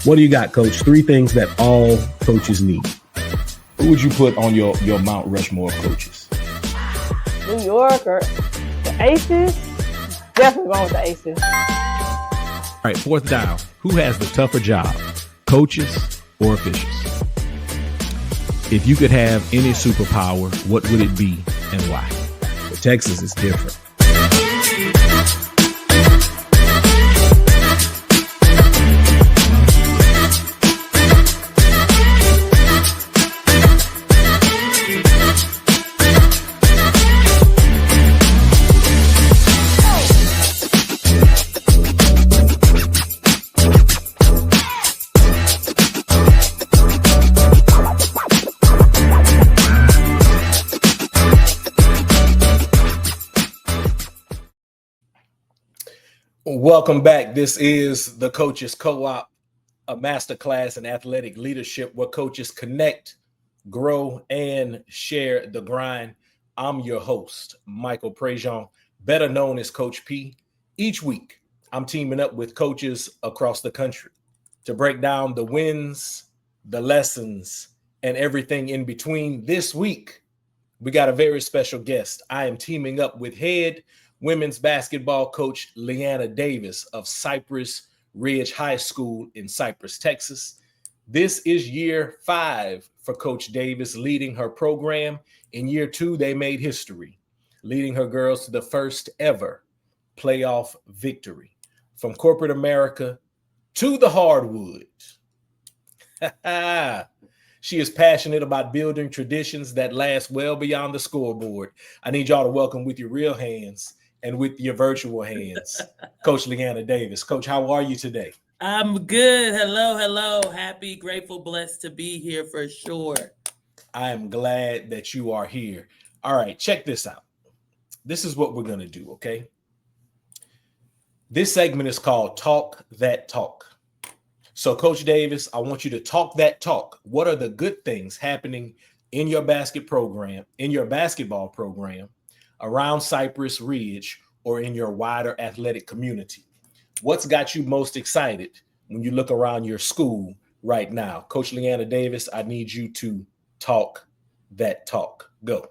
What do you got, Coach? 3 things that all coaches need. Who would you put on your Mount Rushmore of coaches? New York or the Aces? Definitely going with the Aces. All right, 4th down. Who has the tougher job, coaches or officials? If you could have any superpower, what would it be and why? For Texas, it's different. Welcome back. This is the Coaches Co-op, a masterclass in athletic leadership where coaches connect, grow, and share the grind. I'm your host, Michael Prejean, better known as Coach P. Each week, I'm teaming up with coaches across the country to break down the wins, the lessons, and everything in between. This week, we got a very special guest. I am teaming up with head women's basketball coach Leanna Davis of Cypress Ridge High School in Cypress, Texas. This is year 5 for Coach Davis leading her program. In year 2, they made history, leading her girls to the first ever playoff victory. From corporate America to the hardwood. She is passionate about building traditions that last well beyond the scoreboard. I need y'all to welcome with your real hands and with your virtual hands, Coach Leanna Davis. Coach, how are you today? I'm good. Hello. Happy, grateful, blessed to be here for sure. I am glad that you are here. All right, check this out. This is what we're going to do, okay? This segment is called Talk That Talk. So, Coach Davis, I want you to talk that talk. What are the good things happening in your basketball program, around Cypress Ridge, or in your wider athletic community? What's got you most excited when you look around your school right now? Coach Leanna Davis, I need you to talk that talk. Go.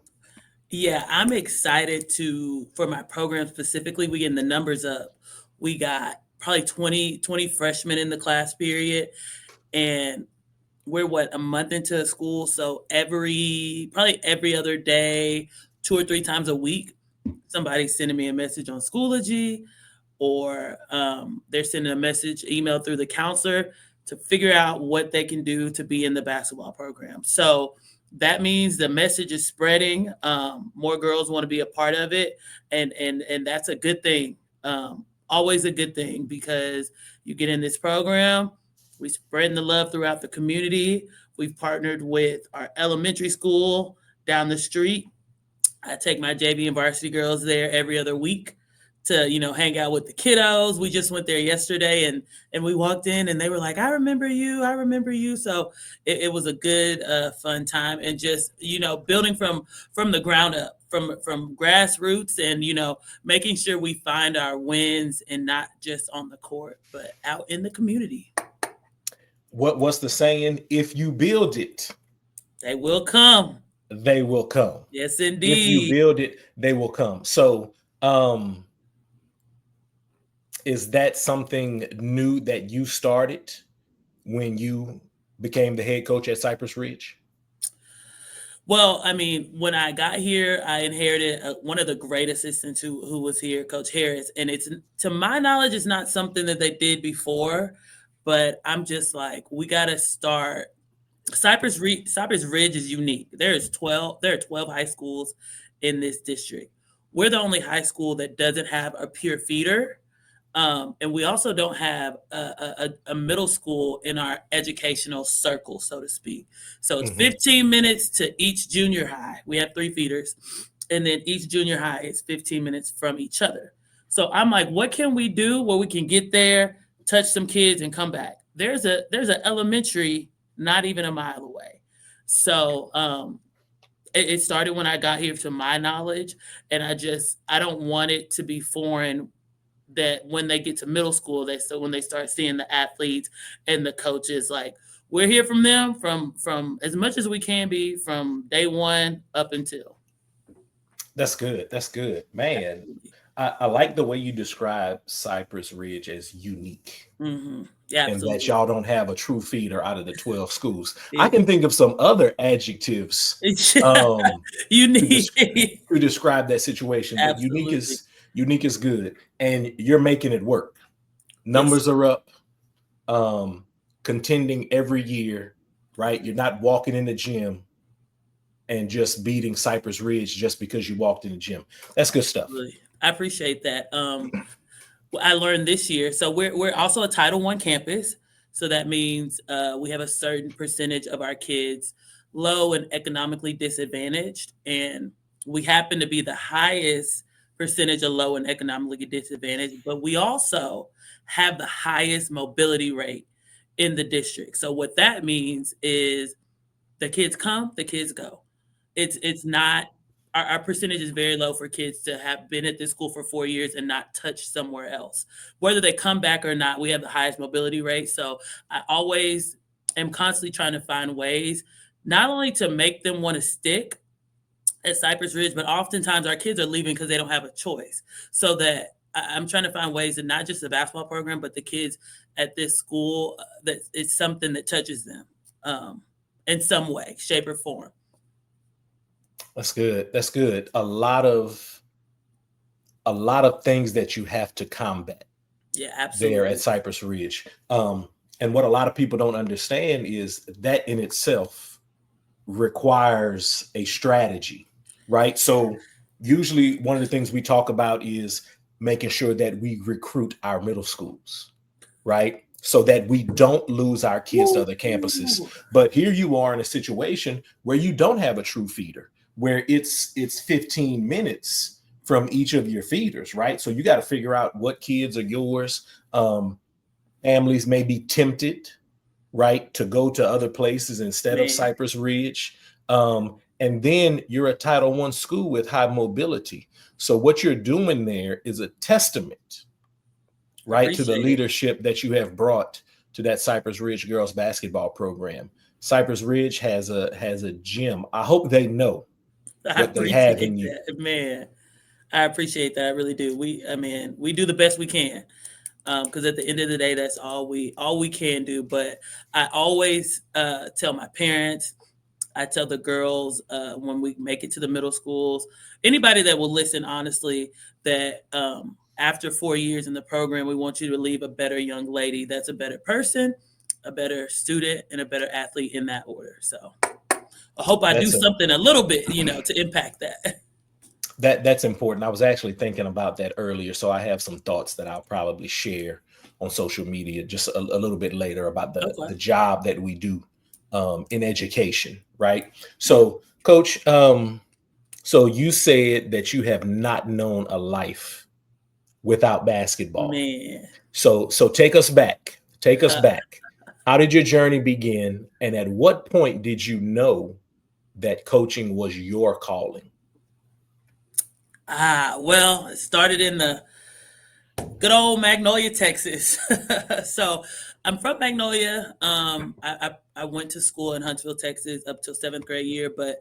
Yeah, I'm excited for my program specifically, we getting the numbers up. We got probably 20 freshmen in the class period, and we're a month into a school. So probably every other day, 2 or 3 times a week, somebody's sending me a message on Schoology, or they're sending a email through the counselor to figure out what they can do to be in the basketball program. So that means the message is spreading. More girls want to be a part of it. And that's a good thing. Always a good thing, because you get in this program, we spreading the love throughout the community. We've partnered with our elementary school down the street. I take my JV and varsity girls there every other week to, hang out with the kiddos. We just went there yesterday and we walked in and they were like, I remember you. So it was a good, fun time, and just, building from the ground up, from grassroots, and, making sure we find our wins, and not just on the court, but out in the community. What's the saying? If you build it, they will come. They will come. Yes, indeed. If you build it, they will come. So, is that something new that you started when you became the head coach at Cypress Ridge? Well, I mean, when I got here, I inherited one of the great assistants who was here, Coach Harris. And it's, to my knowledge, it's not something that they did before, but I'm just like, we got to start. Cypress Ridge is unique. There are 12 high schools in this district. We're the only high school that doesn't have a peer feeder. And we also don't have a middle school in our educational circle, so to speak. So it's 15 minutes to each junior high. We have 3 feeders, and then each junior high is 15 minutes from each other. So I'm like, what can we do where we can get there, touch some kids, and come back? There's an elementary not even a mile away. So it started when I got here, to my knowledge, and I don't want it to be foreign that when they get to middle school, when they start seeing the athletes and the coaches, like we're here from them from as much as we can be from day one up until. That's good. That's good, man. I like the way you describe Cypress Ridge as unique, Mm-hmm. Yeah, and that absolutely. y'all don't have a true feeder out of the 12 schools. I Yeah. can think of some other adjectives um, You to, need to describe that situation, but absolutely. unique is good, and you're making it work. Yes. Numbers are up, contending every year, right? You're not walking in the gym and just beating Cypress Ridge just because you walked in the gym. That's good stuff. Absolutely. I appreciate that. I learned this year. So we're also a Title I campus. So that means we have a certain percentage of our kids low and economically disadvantaged, and we happen to be the highest percentage of low and economically disadvantaged. But we also have the highest mobility rate in the district. So what that means is the kids come, the kids go. It's not our percentage is very low for kids to have been at this school for 4 years and not touch somewhere else. Whether they come back or not, we have the highest mobility rate. So I always am constantly trying to find ways not only to make them want to stick at Cypress Ridge, but oftentimes our kids are leaving because they don't have a choice. So that I'm trying to find ways that not just the basketball program, but the kids at this school, that it's something that touches them in some way, shape, or form. That's good. That's good. A lot of things that you have to combat Yeah, there at absolutely. Cypress Ridge. And what a lot of people don't understand is that in itself requires a strategy, right? So usually one of the things we talk about is making sure that we recruit our middle schools, right? So that we don't lose our kids to other campuses. But here you are in a situation where you don't have a true feeder, where it's 15 minutes from each of your feeders, right? So you got to figure out what kids are yours. Families may be tempted, right, to go to other places instead of Man, Cypress Ridge. And then you're a Title I school with high mobility. So what you're doing there is a testament, I right, to the appreciate it. leadership that you have brought to that Cypress Ridge girls basketball program. Cypress Ridge has a gym. I hope they know I what they have appreciate in you. that, man. I appreciate that. I really do. We do the best we can. Because at the end of the day, that's all we can do. But I always tell my parents, I tell the girls when we make it to the middle schools, anybody that will listen, honestly, that after 4 years in the program, we want you to leave a better young lady. That's a better person, a better student, and a better athlete in that order. So I hope I do That's a something a little bit, to impact that. that's important. I was actually thinking about that earlier, so I have some thoughts that I'll probably share on social media just a little bit later about Okay. the job that we do in education, right? So, Coach, so you said that you have not known a life without basketball. Man. So take us back. Take us back. How did your journey begin, and at what point did you know that coaching was your calling? Well, it started in the good old Magnolia, Texas. So I'm from Magnolia. I went to school in Huntsville, Texas, up till seventh grade year, but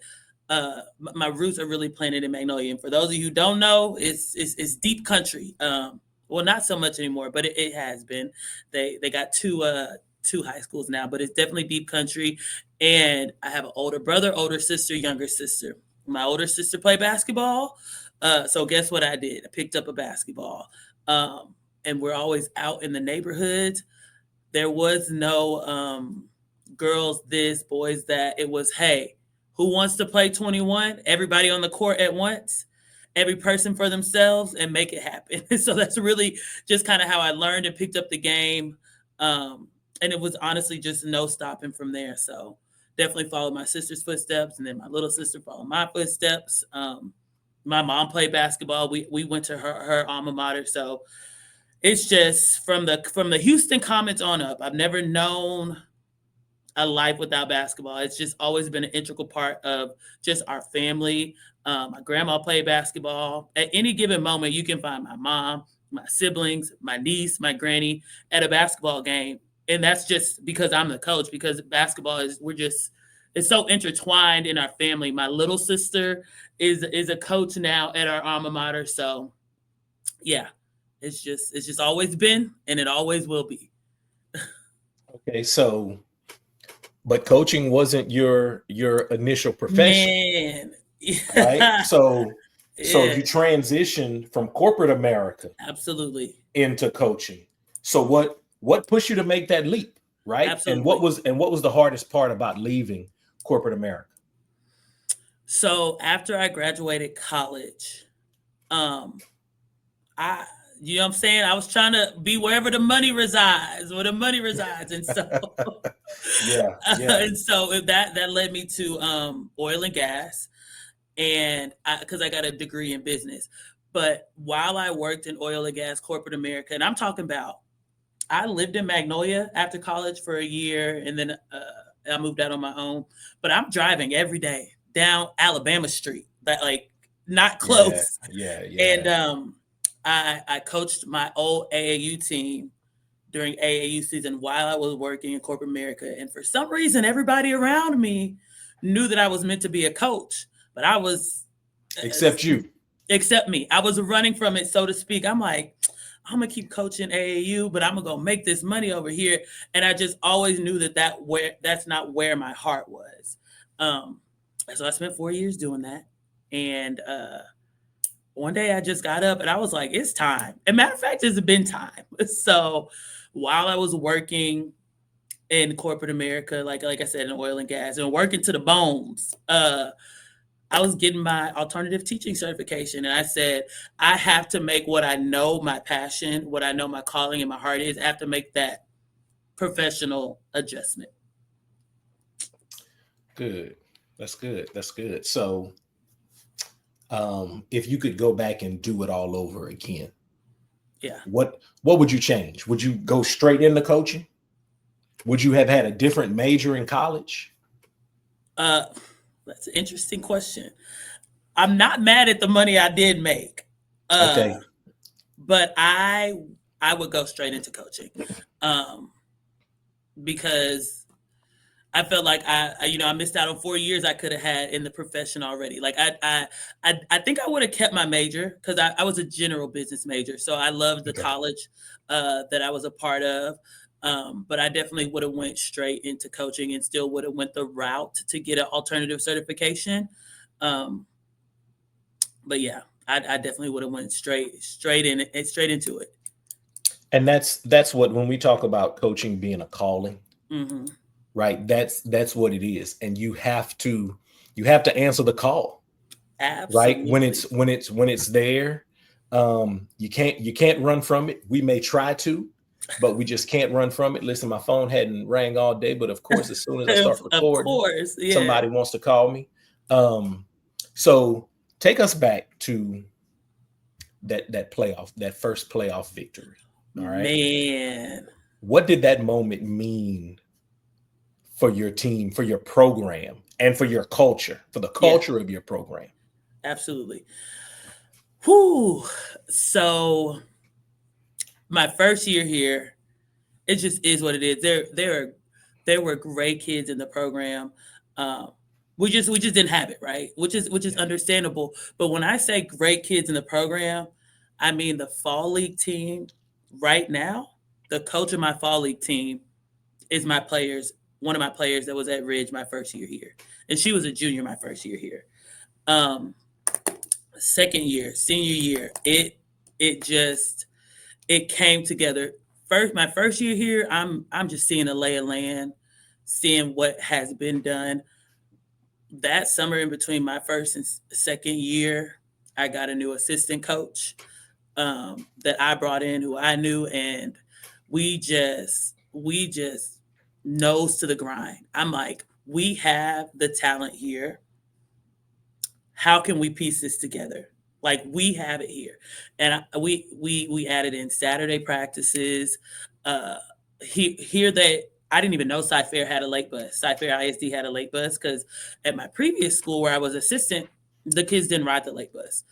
my roots are really planted in Magnolia. And for those of you who don't know, it's deep country. Well, not so much anymore, but it has been. They got two high schools now, but it's definitely deep country. And I have an older brother, older sister, younger sister. My older sister played basketball. So guess what I did? I picked up a basketball. And we're always out in the neighborhoods. There was no girls this, boys that. It was, hey, who wants to play 21? Everybody on the court at once, every person for themselves, and make it happen. So that's really just kind of how I learned and picked up the game. And it was honestly just no stopping from there. So definitely followed my sister's footsteps, and then my little sister followed my footsteps. My mom played basketball. We went to her alma mater. So it's just from the Houston Comets on up. I've never known a life without basketball. It's just always been an integral part of just our family. My grandma played basketball. At any given moment, you can find my mom, my siblings, my niece, my granny at a basketball game. And that's just because I'm the coach, because basketball it's so intertwined in our family. My little sister is a coach now at our alma mater. So yeah, it's just always been, and it always will be. Okay, so but coaching wasn't your initial profession, Man. right? So Yeah, you transitioned from corporate America absolutely. into coaching. So what pushed you to make that leap, right? And Absolutely. what was the hardest part about leaving corporate America? So after I graduated college, I you know what I'm saying? I was trying to be wherever the money resides, where the money resides. And so Yeah, yeah. and so that led me to oil and gas, and because I got a degree in business. But while I worked in oil and gas corporate America, and I'm talking about, I lived in Magnolia after college for a year, and then I moved out on my own. But I'm driving every day down Alabama Street, that like not close. Yeah. And I coached my old AAU team during AAU season while I was working in corporate America. And for some reason, everybody around me knew that I was meant to be a coach, but I was Except you. except me. I was running from it, so to speak. I'm like, I'm gonna keep coaching AAU, but I'm gonna go make this money over here. And I just always knew that's not where my heart was. So I spent 4 years doing that. And one day I just got up and I was like, it's time. And matter of fact, it's been time. So while I was working in corporate America, like I said, in oil and gas, and working to the bones, I was getting my alternative teaching certification. And I said, I have to make what I know my passion, what I know my calling and my heart is, I have to make that professional adjustment. Good. That's good. That's good. So if you could go back and do it all over again, Yeah. what would you change? Would you go straight into coaching? Would you have had a different major in college? That's an interesting question. I'm not mad at the money I did make. Okay. But I would go straight into coaching. Because I felt like I missed out on 4 years I could have had in the profession already. Like I think I would have kept my major, because I was a general business major. So I loved the college that I was a part of. But I definitely would have went straight into coaching, and still would have went the route to get an alternative certification. But yeah, I definitely would have went straight into it. And that's what, when we talk about coaching being a calling, Mm-hmm. right? That's what it is. And you have to answer the call. Absolutely. Right? When it's there, you can't run from it. We may try to, but we just can't run from it. Listen, my phone hadn't rang all day, but of course, as soon as I start recording, yeah, somebody wants to call me. So take us back to that first playoff victory. All right. Man. What did that moment mean for your team, for your program, and for your culture, for the culture of your program? Absolutely. Whew. So my first year here, it just is what it is. There were great kids in the program. We just didn't have it, right? Which is understandable. But when I say great kids in the program, I mean the fall league team right now. The coach of my fall league team is one of my players that was at Ridge my first year here. And she was a junior my first year here. Second year, senior year, it came together. My first year here, I'm just seeing a lay of land, seeing what has been done. That summer, in between my first and second year, I got a new assistant coach that I brought in, who I knew, and we just nose to the grind. I'm like, we have the talent here. How can we piece this together? Like, we have it here. And we added in Saturday practices. Here that I didn't even know Cy-Fair had a late bus. Cy-Fair ISD had a late bus, because at my previous school where I was assistant, the kids didn't ride the late bus.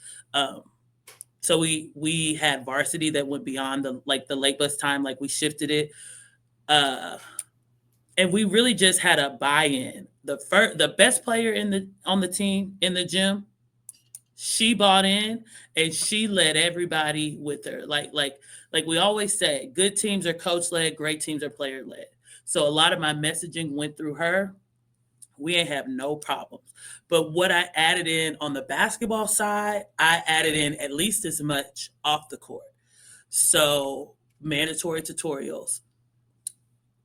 So we had varsity that went beyond the late bus time, like we shifted it. And we really just had a buy-in. The best player on the team in the gym, she bought in and she led everybody with her. Like we always say, good teams are coach led, great teams are player led. So a lot of my messaging went through her. We ain't have no problems. But what I added in on the basketball side, I added in at least as much off the court. So mandatory tutorials,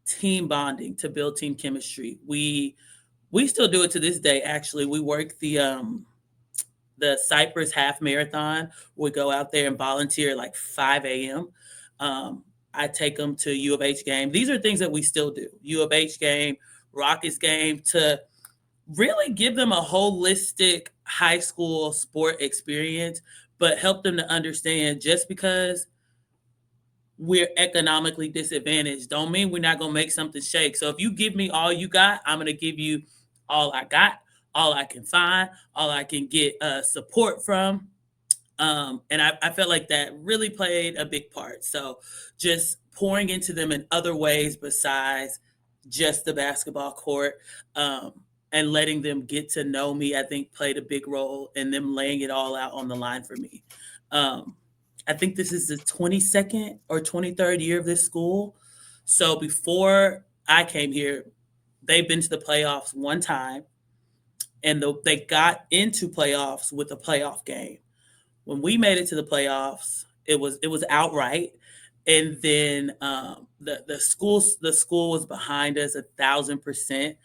team bonding to build team chemistry. We still do it to this day. Actually, we work the Cypress half marathon. We go out there and volunteer at like 5 a.m. I take them to U of H game. These are things that we still do. U of H game, Rockets game, to really give them a holistic high school sport experience, but help them to understand just because we're economically disadvantaged don't mean we're not going to make something shake. So if you give me all you got, I'm going to give you all I got, all I can find, all I can get support from. And I felt like that really played a big part. So just pouring into them in other ways besides just the basketball court, and letting them get to know me, I think played a big role in them laying it all out on the line for me. I think this is the 22nd or 23rd year of this school. So before I came here, they've been to the playoffs one time, and they got into playoffs with a playoff game. When we made it to the playoffs, it was outright, and then the school was behind us 1,000%.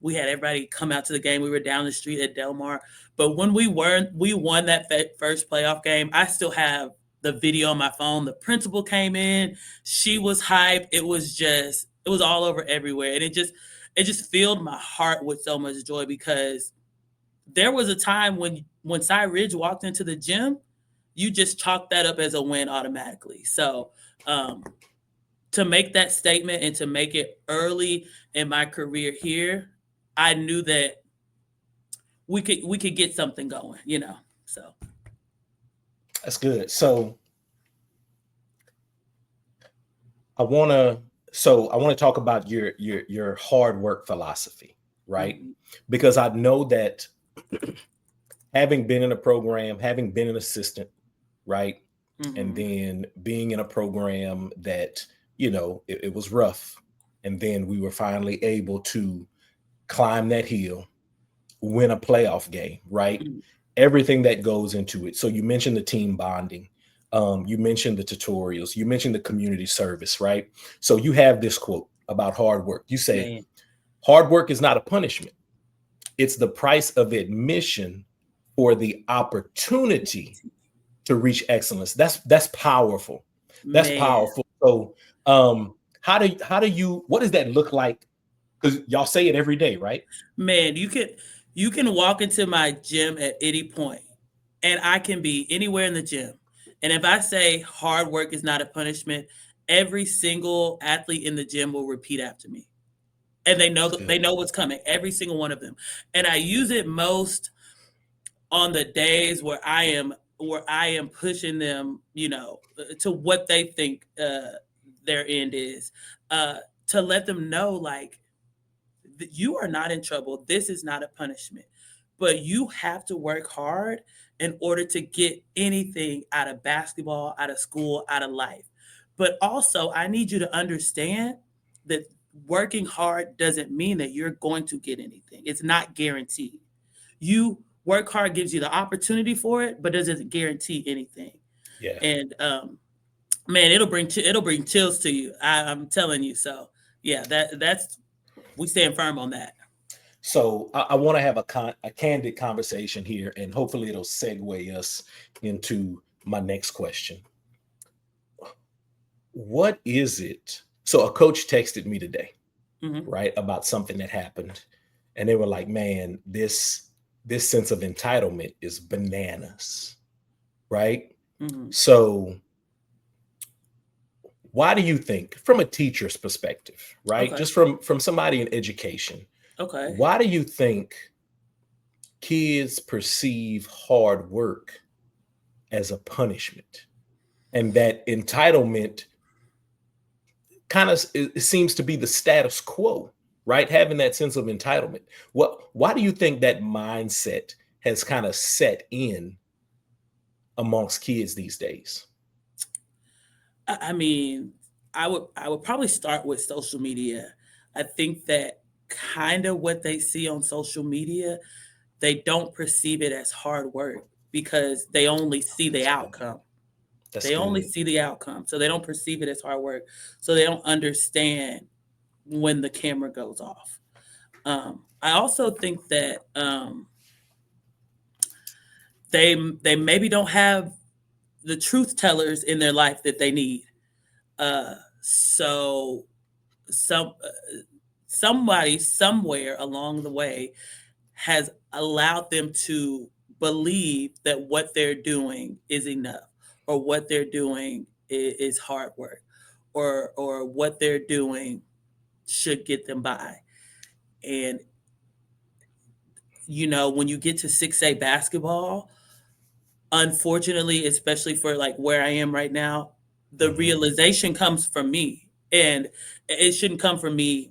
We had everybody come out to the game. We were down the street at Del Mar. But when we won that first playoff game, I still have the video on my phone. The principal came in. She was hyped. It was all over everywhere. And it just filled my heart with so much joy, because there was a time when Cypress Ridge walked into the gym, you just chalked that up as a win automatically. So to make that statement and to make it early in my career here, I knew that we could get something going, So That's good. So I want to talk about your hard work philosophy, right? Mm-hmm. Because I know that having been in a program, having been an assistant, right? Mm-hmm. And then being in a program that, it was rough. And then we were finally able to climb that hill, win a playoff game, right? Mm-hmm. Everything that goes into it. So you mentioned the team bonding. You mentioned the tutorials. You mentioned the community service, right? So you have this quote about hard work. You say, hard work is not a punishment. It's the price of admission for the opportunity to reach excellence. That's powerful. That's powerful. So how do you, what does that look like? Because y'all say it every day, right? Man, you can walk into my gym at any point, and I can be anywhere in the gym. And if I say hard work is not a punishment, every single athlete in the gym will repeat after me. And they know what's coming, every single one of them. And I use it most on the days where I am pushing them, to what they think their end is, to let them know, like, you are not in trouble. This is not a punishment, but you have to work hard in order to get anything out of basketball, out of school, out of life. But also, I need you to understand that working hard doesn't mean that you're going to get anything. It's not guaranteed. You work hard gives you the opportunity for it, but doesn't guarantee anything. Yeah. And man, it'll bring chills to you. I'm telling you. So yeah, that's we stand firm on that. So I want to have a candid conversation here, and hopefully it'll segue us into my next question. What is it? So a coach texted me today, mm-hmm. right, about something that happened, and they were like, "Man, this sense of entitlement is bananas," right? Mm-hmm. So why do you think, from a teacher's perspective, right, just from somebody in education, why do you think kids perceive hard work as a punishment, and that entitlement kind of it seems to be the status quo, right? Having that sense of entitlement. Why do you think that mindset has kind of set in amongst kids these days? I mean, I would probably start with social media. I think that kind of what they see on social media, they don't perceive it as hard work because they only see the outcome. That's They only good. see the outcome. So they don't perceive it as hard work. So they don't understand when the camera goes off. I also think that they maybe don't have the truth tellers in their life that they need. So somebody somewhere along the way has allowed them to believe that what they're doing is enough, or what they're doing is hard work, or what they're doing should get them by. And when you get to 6A basketball, unfortunately, especially for like where I am right now, the realization comes from me, and it shouldn't come from me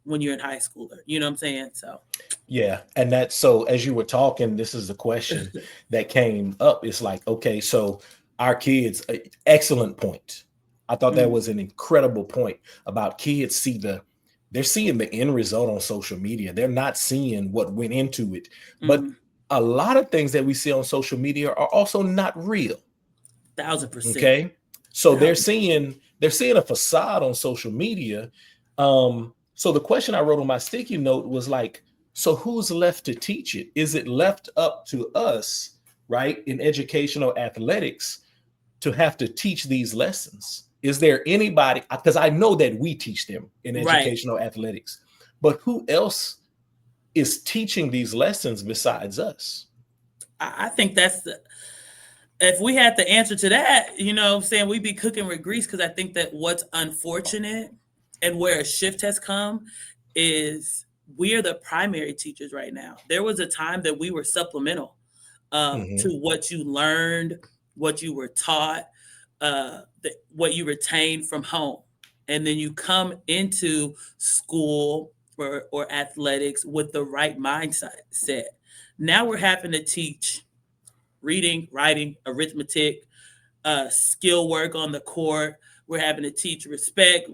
when you're in high schooler. You know what I'm saying? So Yeah, and that's so as you were talking, this is the question that came up. It's like, okay, so our kids, excellent point. I thought that mm, was an incredible point about kids they're seeing the end result on social media. They're not seeing what went into it. But mm, a lot of things that we see on social media are also not real. 1,000%. Okay. So they're 1,000%. seeing a facade on social media. So the question I wrote on my sticky note was like, so who's left to teach it? Is it left up to us, right, in educational athletics to have to teach these lessons? Is there anybody, because I know that we teach them in Right. educational athletics, but who else is teaching these lessons besides us? I think if we had the answer to that, what I'm saying, we'd be cooking with grease, because I think that what's unfortunate and where a shift has come is we are the primary teachers right now. There was a time that we were supplemental to Mhm. what you learned, what you were taught, what you retained from home. And then you come into school or athletics with the right mindset. Now we're having to teach reading, writing, arithmetic, skill work on the court. We're having to teach respect,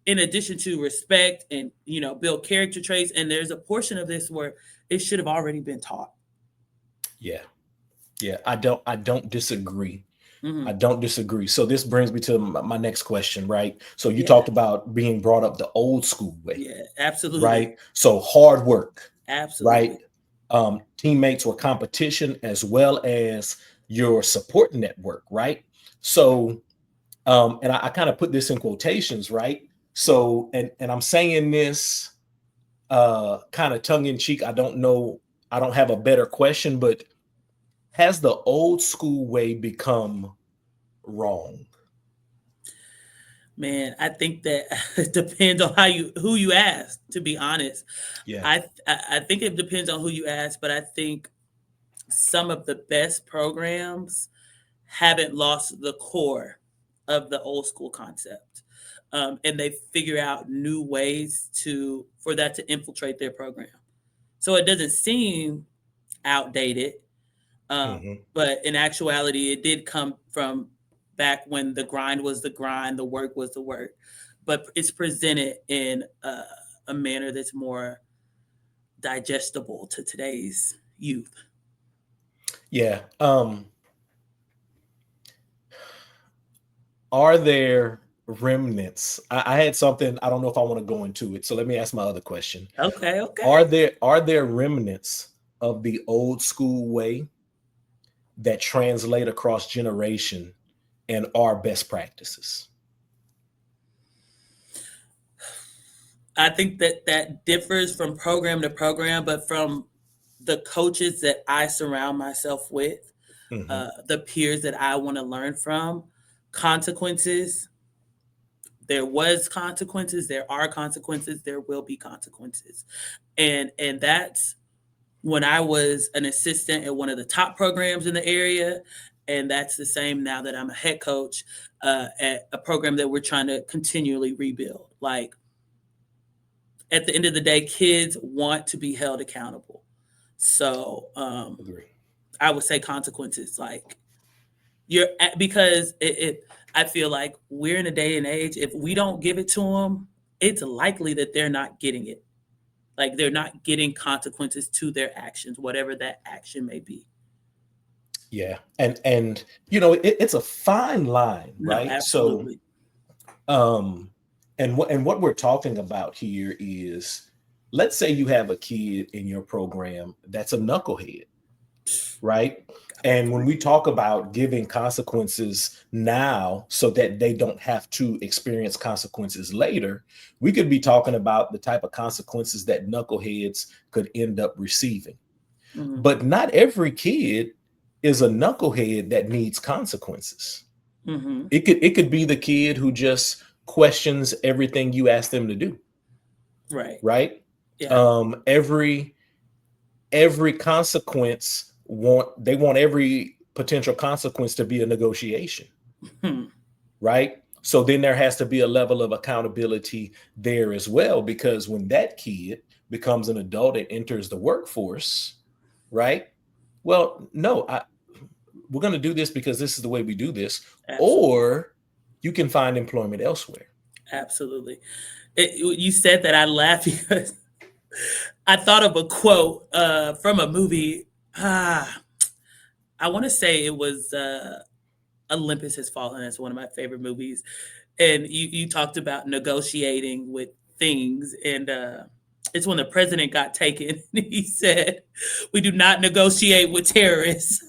in addition to respect, and build character traits. And there's a portion of this where it should have already been taught. Yeah. Yeah, I don't disagree. I Hmm. don't disagree. So this brings me to my next question, right? So you Yeah, talked about being brought up the old school way, yeah, absolutely, right? So hard work, right? absolutely. Teammates or competition, as well as your support network, right? So and I kind of put this in quotations, right? So and I'm saying this kind of tongue in cheek. I don't know, I don't have a better question, but has the old school way become wrong? Man, I think that it depends on who you ask. To be honest, Yeah. I think it depends on who you ask, but I think some of the best programs haven't lost the core of the old school concept, and they figure out new ways for that to infiltrate their program. So it doesn't seem outdated, Hmm. but in actuality, it did come from back when the grind was the grind, the work was the work, but it's presented in a manner that's more digestible to today's youth. Yeah. Are there remnants? I had something, I don't know if I want to go into it. So let me ask my other question. Okay, okay. Are there remnants of the old school way that translate across generation and are best practices? I think that differs from program to program, but from the coaches that I surround myself with, Hmm. the peers that I want to learn from, consequences. There was consequences. There are consequences. There will be consequences, and that's when I was an assistant at one of the top programs in the area, And that's the same now that I'm a head coach at a program that we're trying to continually rebuild. Like, at the end of the day, kids want to be held accountable. So Agree. I would say consequences, like because I feel like we're in a day and age, if we don't give it to them, it's likely that they're not getting it. Like, they're not getting consequences to their actions, whatever that action may be. Yeah. And it's a fine line, No, right? absolutely. So and what we're talking about here is, let's say you have a kid in your program that's a knucklehead, right? And when we talk about giving consequences now so that they don't have to experience consequences later, we could be talking about the type of consequences that knuckleheads could end up receiving. Mhm. But not every kid is a knucklehead that needs consequences. Mhm. It could be the kid who just questions everything you ask them to do, Right. right? Yeah. Every consequence they want every potential consequence to be a negotiation, Hmm. right? So then there has to be a level of accountability there as well, because when that kid becomes an adult and enters the workforce, right? Well, no, we're going to do this because this is the way we do this, Absolutely. or you can find employment elsewhere. Absolutely. You said that, I laughed because I thought of a quote from a movie. I want to say it was Olympus Has Fallen. It's one of my favorite movies. And you talked about negotiating with things. And it's when the president got taken. He said, "We do not negotiate with terrorists."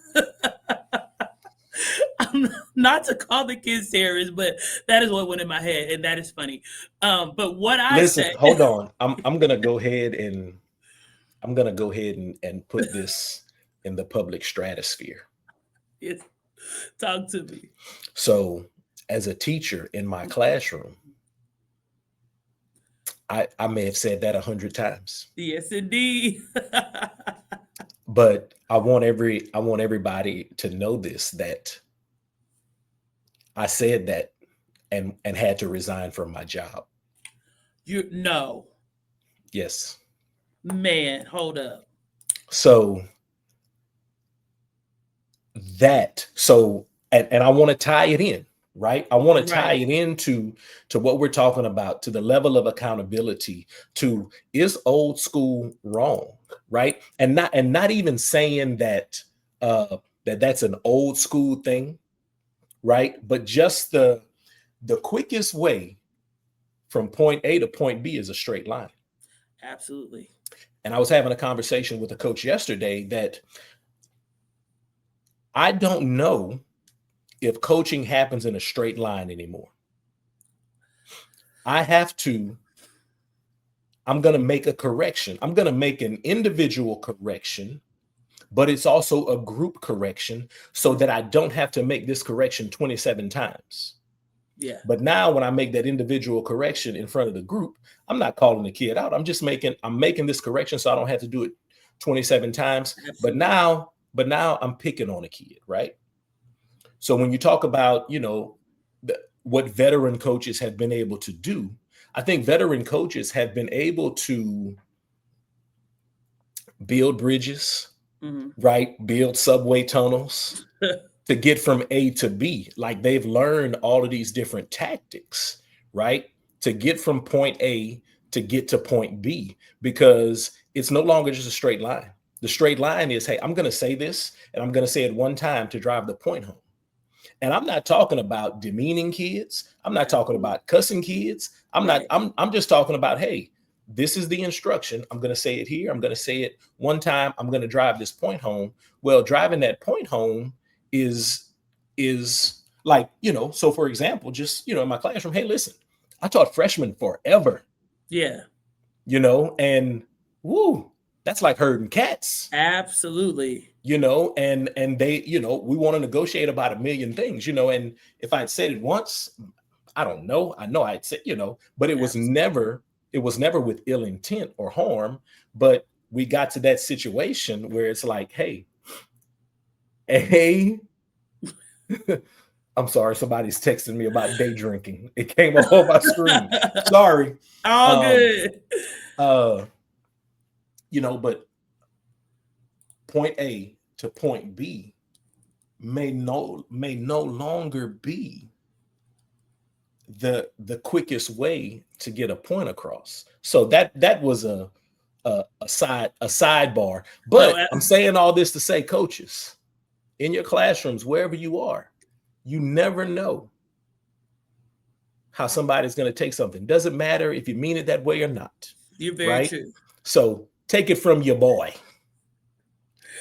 Not to call the kids terrorists, but that is what went in my head. And that is funny. But what I Listen, say, hold on. I'm going to go ahead and put this in the public stratosphere. is talk to me. So, as a teacher in my classroom, I may have said that 100 times, Yes, indeed. but I want everybody to know this, that I said that and had to resign from my job. No, Yes. man, hold up. So and I want to tie it in, right? I want to tie Right. it into what we're talking about, to the level of accountability, to, is old school wrong, right? And not even saying that that's an old school thing, right? But just the quickest way from point A to point B is a straight line. Absolutely. And I was having a conversation with a coach yesterday that I don't know if coaching happens in a straight line anymore. I'm going to make a correction. I'm going to make an individual correction, but it's also a group correction, so that I don't have to make this correction 27 times. Yeah. But now when I make that individual correction in front of the group, I'm not calling the kid out. I'm making this correction so I don't have to do it 27 times. Absolutely. But now I'm picking on a kid, right? So when you talk about, what veteran coaches have been able to do, I think veteran coaches have been able to build bridges, right? Build subway tunnels to get from A to B. Like, they've learned all of these different tactics, right? To get from point A to get to point B, because it's no longer just a straight line. The straight line is, hey, I'm going to say this and I'm going to say it one time to drive the point home. And I'm not talking about demeaning kids. I'm not talking about cussing kids. I'm just talking about, hey, this is the instruction. I'm going to say it here. I'm going to say it one time. I'm going to drive this point home. Well, driving that point home is like, so for example, just, in my classroom, hey, listen, I taught freshmen forever. Yeah. And woo, that's like herding cats. Absolutely. And they, we want to negotiate about a million things, and if I'd said it once, I don't know. I know I'd say, but it was never with ill intent or harm. But we got to that situation where it's like, hey, I'm sorry, somebody's texting me about day drinking. It came up on my screen. Sorry. All good. But point A to point B may no longer be the quickest way to get a point across. So that was a sidebar. But I'm saying all this to say, coaches, in your classrooms, wherever you are, you never know how somebody's going to take something. Doesn't matter if you mean it that way or not. You're very true. So take it from your boy.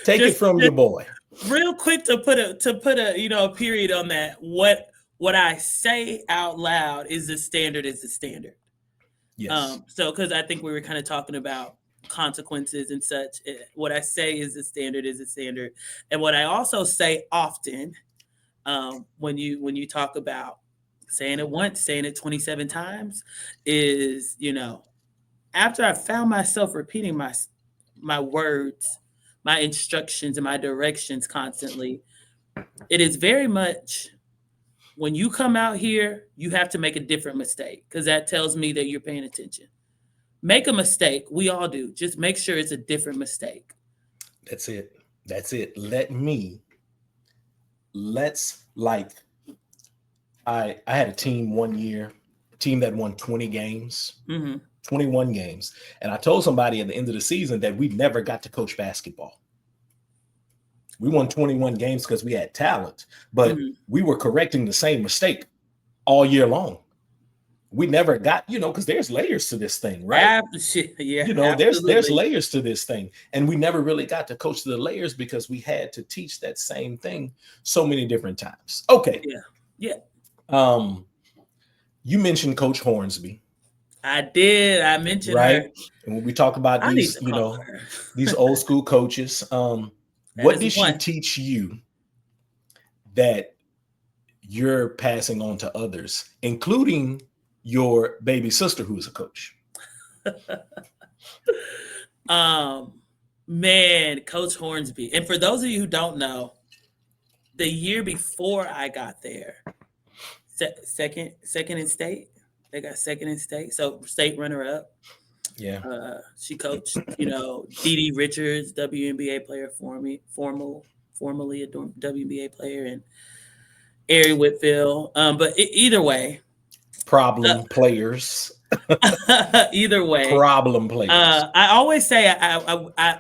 Your boy. Real quick to put a period on that. What I say out loud is the standard. Yes. So because I think we were kind of talking about consequences and such. What I say is the standard. And what I also say often, when you talk about saying it once, saying it 27 times, is, after I found myself repeating my words, my instructions, and my directions constantly, it is very much, when you come out here, you have to make a different mistake, because that tells me that you're paying attention. Make a mistake. We all do. Just make sure it's a different mistake. That's it. I had a team one year, that won 20 games, 21 games. And I told somebody at the end of the season that we never got to coach basketball. We won 21 games because we had talent, but we were correcting the same mistake all year long. We never got, because there's layers to this thing, right? Yeah. There's layers to this thing. And we never really got to coach the layers because we had to teach that same thing so many different times. Okay. Yeah. You mentioned Coach Hornsby. I did. I mentioned her. And when we talk about these, these old school coaches, what did she teach you that you're passing on to others, including your baby sister who is a coach? Man, Coach Hornsby. And for those of you who don't know, the year before I got there, second in state. They got second in state, so state runner-up. Yeah. She coached, Dee Richards, WNBA player formerly a WNBA player, and Ari Whitfield. But either way, problem players. Either way, problem players. I always say, I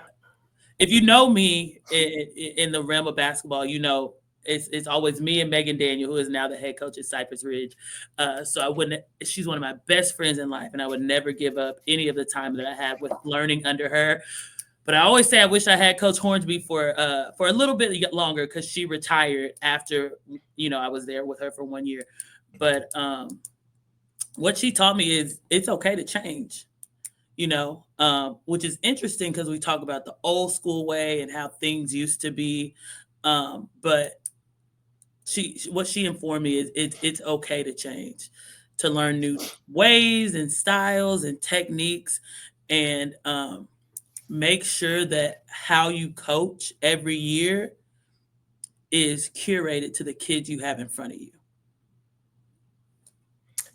if you know me in the realm of basketball, it's always me and Megan Daniel, who is now the head coach at Cypress Ridge. So she's one of my best friends in life, and I would never give up any of the time that I had with learning under her. But I always say I wish I had Coach Hornsby for a little bit longer, because she retired after, I was there with her for 1 year. But what she taught me is it's okay to change, which is interesting because we talk about the old school way and how things used to be. But what she informed me is it's okay to change, to learn new ways and styles and techniques, and make sure that how you coach every year is curated to the kids you have in front of you.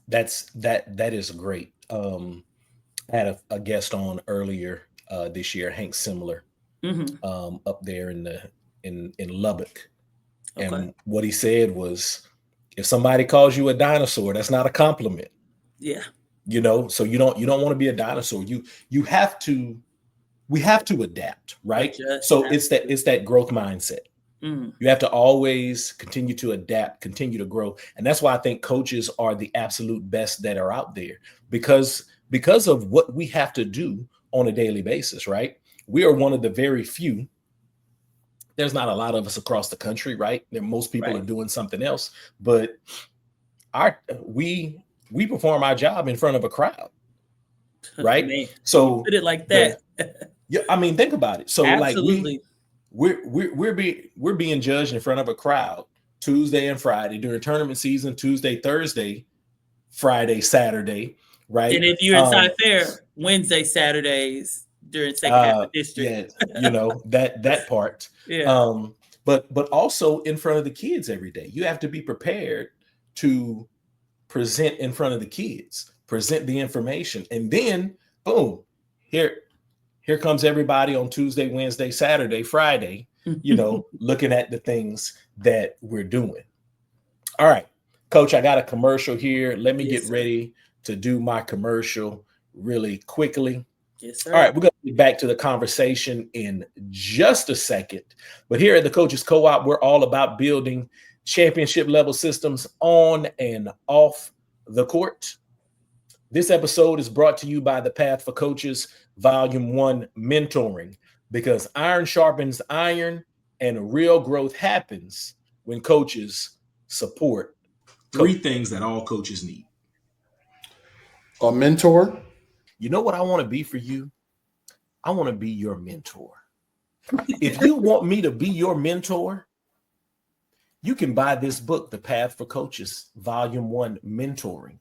That is great. I had a guest on earlier this year, Hank Simler, up there in Lubbock. Okay. And what he said was, if somebody calls you a dinosaur, that's not a compliment. Yeah. So you don't want to be a dinosaur. We have to adapt, right? So it's that growth mindset. You have to always continue to adapt, continue to grow. And that's why I think coaches are the absolute best that are out there, because of what we have to do on a daily basis, right? We are one of the very few. There's not a lot of us across the country, right? Most people are doing something else, but we perform our job in front of a crowd, right? Man, so put it like that. Think about it. So absolutely. We're being judged in front of a crowd Tuesday and Friday during tournament season, Tuesday, Thursday, Friday, Saturday, right? And if you're inside fair, Wednesday, Saturdays during second half of district. Yeah, that part. Yeah. but also in front of the kids every day. You have to be prepared to present in front of the kids, present the information, and then boom, here comes everybody on Tuesday, Wednesday, Saturday, Friday, looking at the things that we're doing. All right, Coach, I got a commercial here. Let me get ready to do my commercial really quickly. Yes, sir. All right, we're going to get back to the conversation in just a second. But here at the Coaches Co-op, we're all about building championship level systems on and off the court. This episode is brought to you by the Path for Coaches Volume 1 Mentoring, because iron sharpens iron and real growth happens when coaches support. Three things that all coaches need. A mentor. You know what I want to be for you? I want to be your mentor. If you want me to be your mentor, you can buy this book, The Path for Coaches, Volume 1, Mentoring.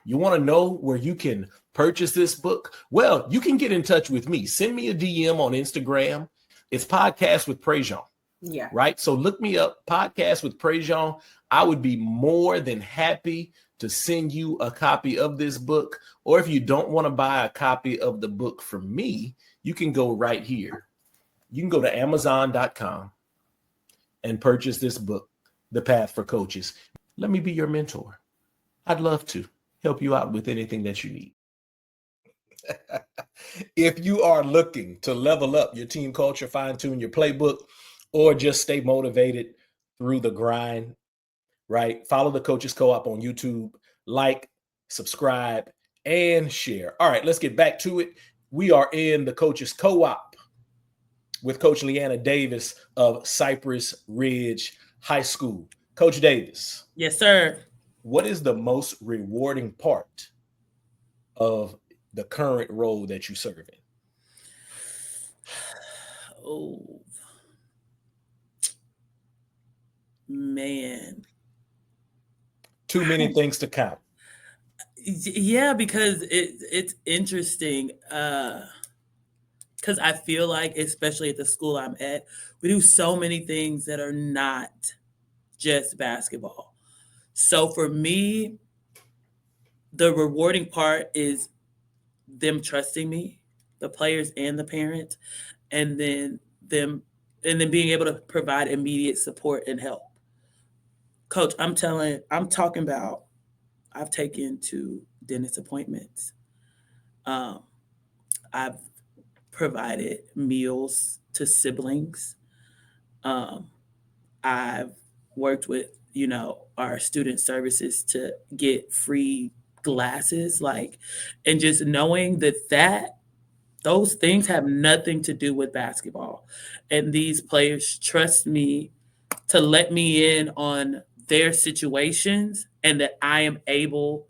You want to know where you can purchase this book? Well, you can get in touch with me. Send me a DM on Instagram. It's Podcast with Prejean. Yeah. Right? So look me up, Podcast with Prejean. I would be more than happy to send you a copy of this book. Or if you don't want to buy a copy of the book from me, you can go right here. You can go to Amazon.com and purchase this book, The Path for Coaches. Let me be your mentor. I'd love to help you out with anything that you need. If you are looking to level up your team culture, fine-tune your playbook, or just stay motivated through the grind, right? Follow the Coaches Co-op on YouTube, like, subscribe, and share. All right, let's get back to it. We are in the Coaches Co-op with Coach Leanna Davis of Cypress Ridge High School. Coach Davis. Yes, sir. What is the most rewarding part of the current role that you serve in? Oh, man. Too many things to count. Yeah, because it's interesting. Because I feel like, especially at the school I'm at, we do so many things that are not just basketball. So for me, the rewarding part is them trusting me, the players and the parents, and then being able to provide immediate support and help. Coach, I'm talking about, I've taken to dentist appointments. I've provided meals to siblings. I've worked with, our student services to get free glasses, and just knowing that those things have nothing to do with basketball. And these players trust me to let me in on their situations, and that I am able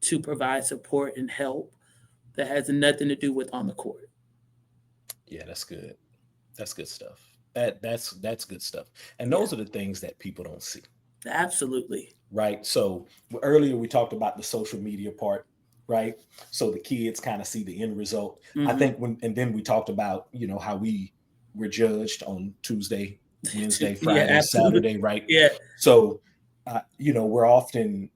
to provide support and help that has nothing to do with on the court. Yeah, that's good. That's good stuff. That's good stuff. And those are the things that people don't see. Absolutely. Right. So earlier we talked about the social media part, right? So the kids kind of see the end result. Mm-hmm. I think and then we talked about, how we were judged on Tuesday, Wednesday, Friday, Saturday, right? Yeah. So, we're often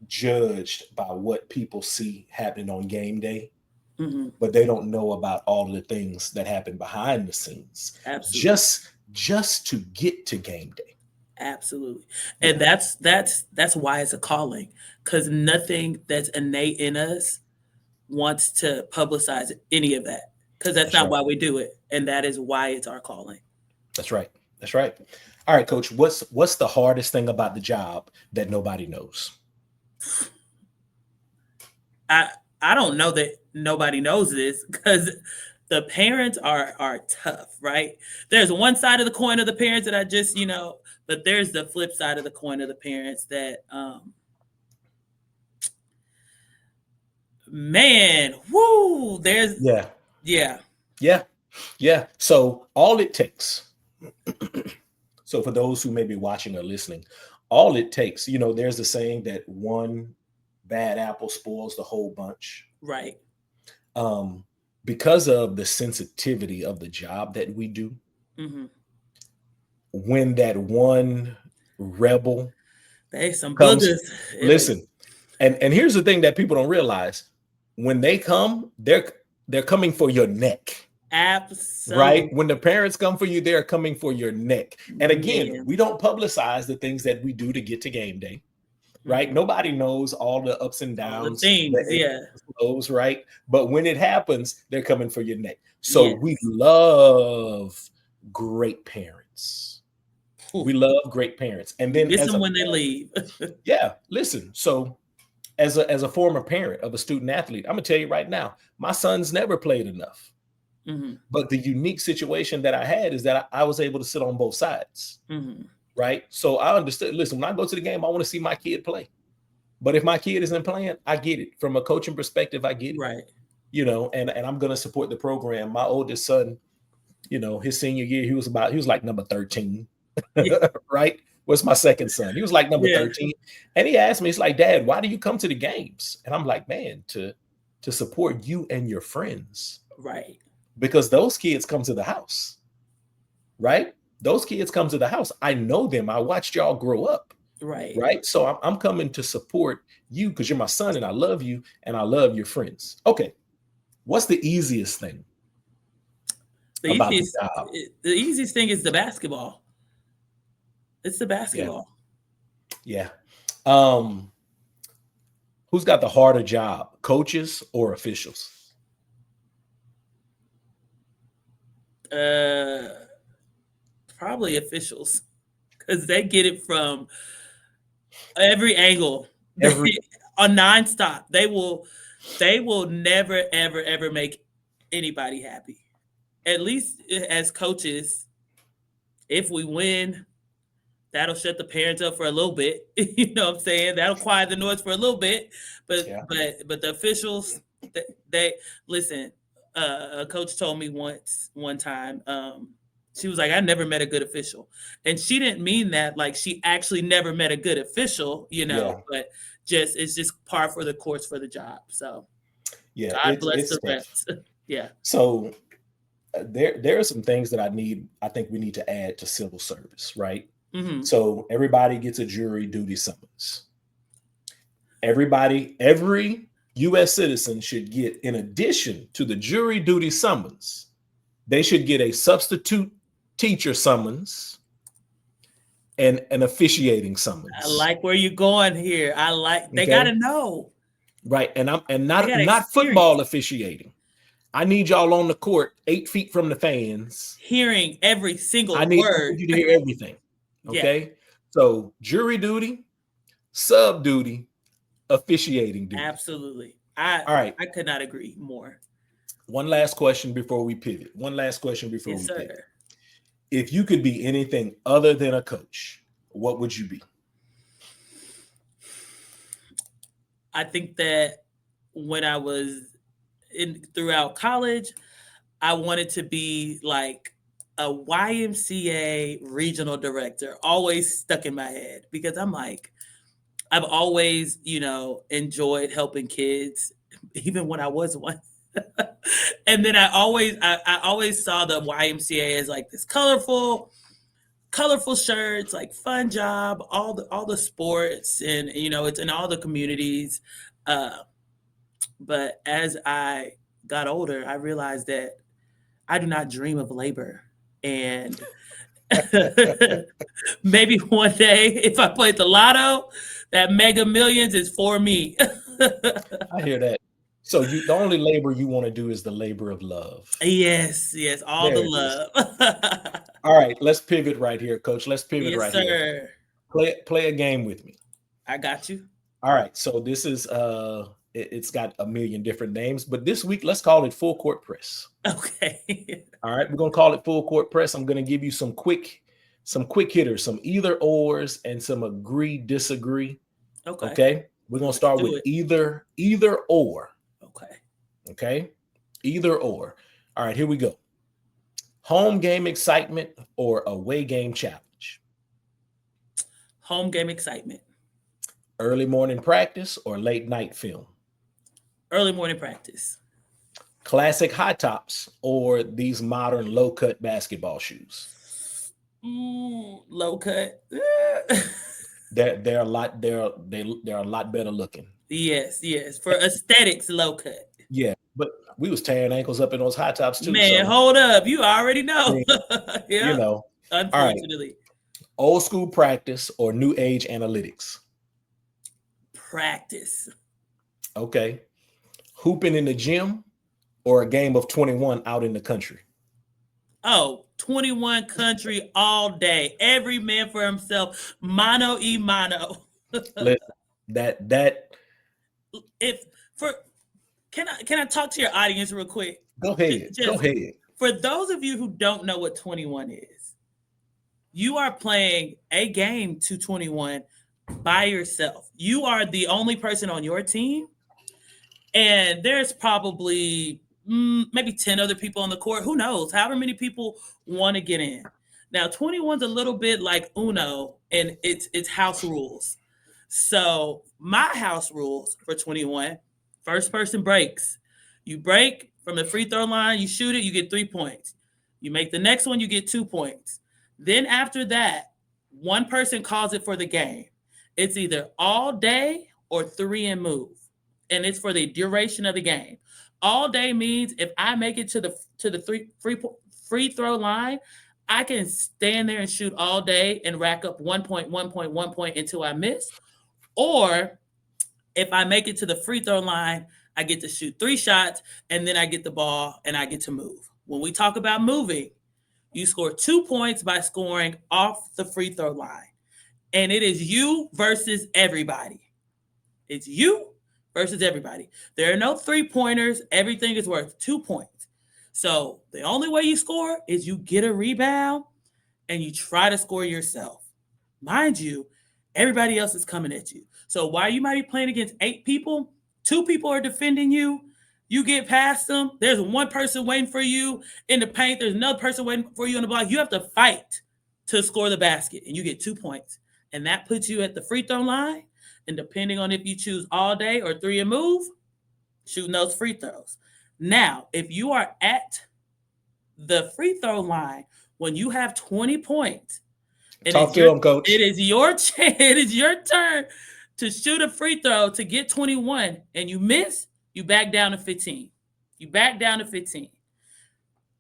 judged by what people see happening on game day. Mm-hmm. But they don't know about all of the things that happen behind the scenes. Absolutely. Just to get to game day. Absolutely. And that's why it's a calling, because nothing that's innate in us wants to publicize any of that, because that's not why we do it. And that is why it's our calling. That's right. All right, Coach, what's the hardest thing about the job that nobody knows? I don't know that nobody knows this, because the parents are tough, right? There's one side of the coin of the parents that I just, but there's the flip side of the coin of the parents that, man, whoo, there's. Yeah. So all it takes, so for those who may be watching or listening, all it takes, there's a saying that one bad apple spoils the whole bunch. Right. because of the sensitivity of the job that we do, Mm-hmm. when that one rebel They some comes, boogers. listen, and here's the thing that people don't realize. When they come, they're coming for your neck. Absolutely. Right? When the parents come for you, they're coming for your neck. And again, Man. we don't publicize the things that we do to get to game day. Right? Mhm. Nobody knows all the ups and All the downs, things, yeah. flows, right? But when it happens, they're coming for your neck. So Yes. we love great parents. Ooh. We love great parents. And then Miss as them a when they leave. yeah, listen. So as a former parent of a student athlete, I'm gonna tell you right now, my son's never played enough. Mm-hmm. But the unique situation that I had is that I was able to sit on both sides. Mm-hmm. Right. So I understood. Listen, when I go to the game, I want to see my kid play. But if my kid isn't playing, I get it. From a coaching perspective, I get it. Right. You know, and I'm going to support the program. My oldest son, you know, his senior year, he was like number 13. Yeah. Right. What's my second son? He was like number Yeah. 13. And he asked me, he's like, Dad, why do you come to the games? And I'm like, man, to support you and your friends. Right. Because those kids come to the house. Right. Those kids come to the house. I know them. I watched y'all grow up. Right. Right. So I'm coming to support you because you're my son and I love you and I love your friends. Okay. What's the easiest thing? The about easiest, the job? the easiest thing is the basketball. It's the basketball. Yeah. Who's got the harder job, coaches or officials? Probably officials, because they get it from every angle. On nonstop. They will never ever make anybody happy. At least as coaches, if we win, that'll shut the parents up for a little bit. You know what I'm saying? That'll quiet the noise for a little bit. But the officials, they listen. A coach told me one time, she was like, I never met a good official. And she didn't mean that like she actually never met a good official, you know, but it's just par for the course for the job. So God bless the rest. Yeah. So there are some things that I think we need to add to civil service, right? Mm-hmm. So everybody gets a jury duty summons. Every U.S. citizen should get, in addition to the jury duty summons, they should get a substitute teacher summons and an officiating summons. I like where you're going here. They gotta know. Right. And not football officiating. I need y'all on the court 8 feet from the fans. Hearing every single word. I need you to hear everything. Okay. Yeah. So jury duty, sub duty, officiating duty. Absolutely. All right. I could not agree more. One last question before we pivot. Pivot. If you could be anything other than a coach, what would you be? I think that when I was throughout college, I wanted to be like a YMCA regional director, always stuck in my head, because I'm like, I've always, enjoyed helping kids, even when I was one. And then I always saw the YMCA as like this colorful shirts, like fun job, all the sports, and it's in all the communities. But as I got older, I realized that I do not dream of labor, and maybe one day if I played the lotto, that Mega Millions is for me. I hear that. So the only labor you want to do is the labor of love. Yes, all the love. All right, let's pivot right here, Coach. Let's pivot here. Play a game with me. I got you. All right, so this is it's got a million different names, but this week let's call it full court press. Okay. All right, we're gonna call it full court press. I'm gonna give you some quick hitters, some either ors, and some agree, disagree. Okay. We're gonna start with either or. Okay. Either or. All right, here we go. Home game excitement or away game challenge? Home game excitement. Early morning practice or late night film? Early morning practice. classic high tops or these modern low cut basketball shoes? Low cut. They're a lot they're a lot better looking. Yes. For aesthetics, low cut. Yeah, but we was tearing ankles up in those high tops too. Man, so, hold up. You already know. Yeah. you know. Unfortunately. Old school practice or new age analytics? Practice. Okay. Hooping in the gym or a game of 21 out in the country? Oh, 21 country all day. Every man for himself. Mano y mano. Listen, that can I talk to your audience real quick? go ahead. Go ahead. For those of you who don't know what 21 is, you are playing a game to 21 by yourself. You are the only person on your team, and there's probably maybe 10 other people on the court. Who knows? However many people want to get in. Now, 21's a little bit like Uno, and it's house rules. So my house rules for 21, first person breaks. You break from the free throw line, you shoot it, you get 3 points. You make the next one, you get 2 points. Then after that, one person calls it for the game. It's either all day or 3 and move. And it's for the duration of the game. All day means if I make it to the free throw line, I can stand there and shoot all day and rack up 1 point until I miss. Or if I make it to the free throw line, I get to shoot 3 shots and then I get the ball and I get to move. When we talk about moving, you score 2 points by scoring off the free throw line. And it is you versus everybody. It's you versus everybody. There are no 3-pointers. Everything is worth 2 points. So the only way you score is you get a rebound and you try to score yourself. Mind you, everybody else is coming at you. So while you might be playing against 8 people, 2 people are defending you. You get past them. There's one person waiting for you in the paint. There's another person waiting for you in the block. You have to fight to score the basket, and you get 2 points. And that puts you at the free throw line. And depending on if you choose all day or 3 and move, shooting those free throws. Now, if you are at the free throw line when you have 20 points, Talk to him, coach. It is your chance. It is your turn to shoot a free throw to get 21, and you miss, you back down to 15. You back down to 15.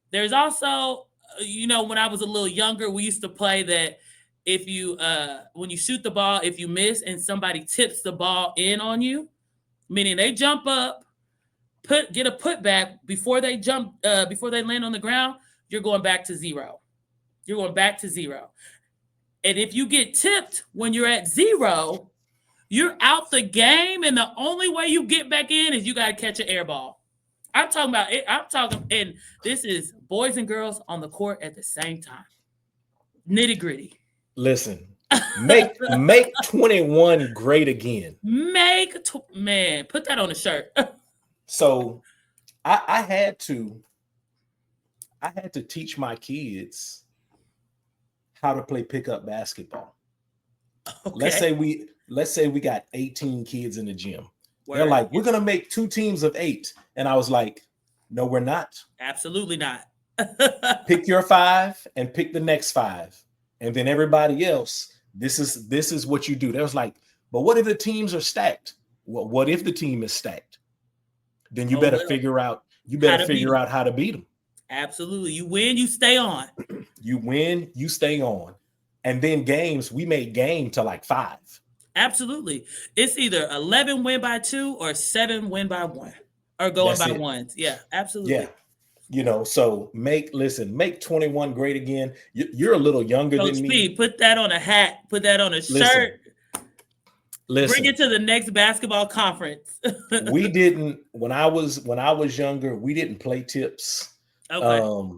There's also, when I was a little younger, we used to play that if you, when you shoot the ball, if you miss and somebody tips the ball in on you, meaning they jump up, get a putback before they land on the ground, you're going back to 0. You're going back to 0. And if you get tipped when you're at 0, you're out the game, and the only way you get back in is you got to catch an air ball. I'm talking about it. And this is boys and girls on the court at the same time. Nitty gritty. Listen, make 21 great again. Put that on a shirt. So I had to teach my kids how to play pickup basketball. Okay. Let's say we got 18 kids in the gym. They're like, we're gonna make 2 teams of 8. And I was like, no, we're not. Absolutely not. Pick your 5 and pick the next 5. And then everybody else, this is what you do. They was like, but what if the teams are stacked? Well, what if the team is stacked? Then you better figure out how to beat them. Absolutely. You win, you stay on. You win, you stay on. And then games, we made game to like 5. Absolutely. It's either 11 win by 2 or 7 win by 1 or going by 1s. Yeah, absolutely. Yeah. So make 21 great again. You're a little younger Coach than me. P, put that on a hat, put that on a shirt. Listen. Bring it to the next basketball conference. We didn't, when I was younger, we didn't play tips. Okay.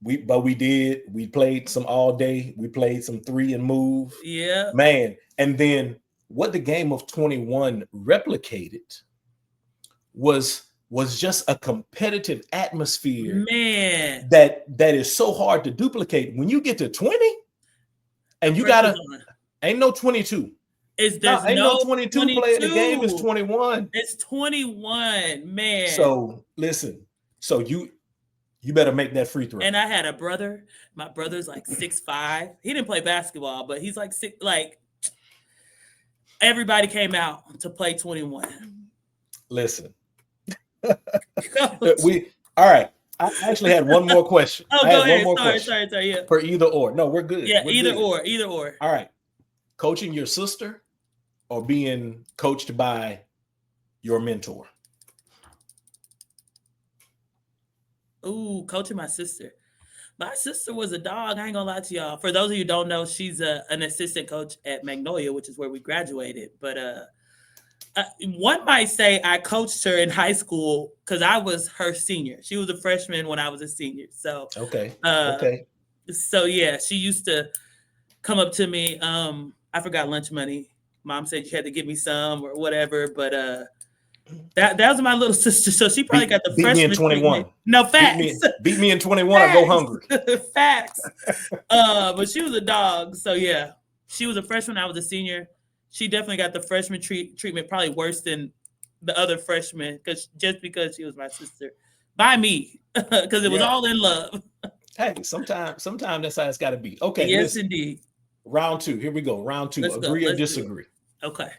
We played some all day. We played some 3 and move. Yeah. Man. And then what the game of 21 replicated was just a competitive atmosphere. Man. That is so hard to duplicate. When you get to 20 and you ain't no 22. There's ain't no no 22 player in the game. It's 22. 21. It's 21, man. So listen. So you better make that free throw. And I had a brother. My brother's like 6'5". He didn't play basketball, but he's like six. Like everybody came out to play 21. Listen. All right. I actually had one more question. Oh, go ahead. Sorry. Yeah. For either or. No, we're good. Yeah, we're either good. or. All right. Coaching your sister or being coached by your mentor? Ooh, coaching my sister. My sister was a dog. I ain't gonna lie to y'all. For those of you who don't know, she's an assistant coach at Magnolia, which is where we graduated. But one might say I coached her in high school because I was her senior. She was a freshman when I was a senior. So okay. So yeah, she used to come up to me. I forgot lunch money. Mom said you had to give me some or whatever. But that was my little sister. So she probably got the freshman. Beat me in 21. Treatment. No, facts. Beat me in 21. I go hungry. Facts. But she was a dog. So yeah, she was a freshman. I was a senior. She definitely got the freshman treatment, probably worse than the other freshmen, because she was my sister, by me, because it was all in love. Hey, sometimes that's how it's got to be. Okay, yes, listen. indeed. Round 2. Here we go. Round 2. Agree or disagree? Okay.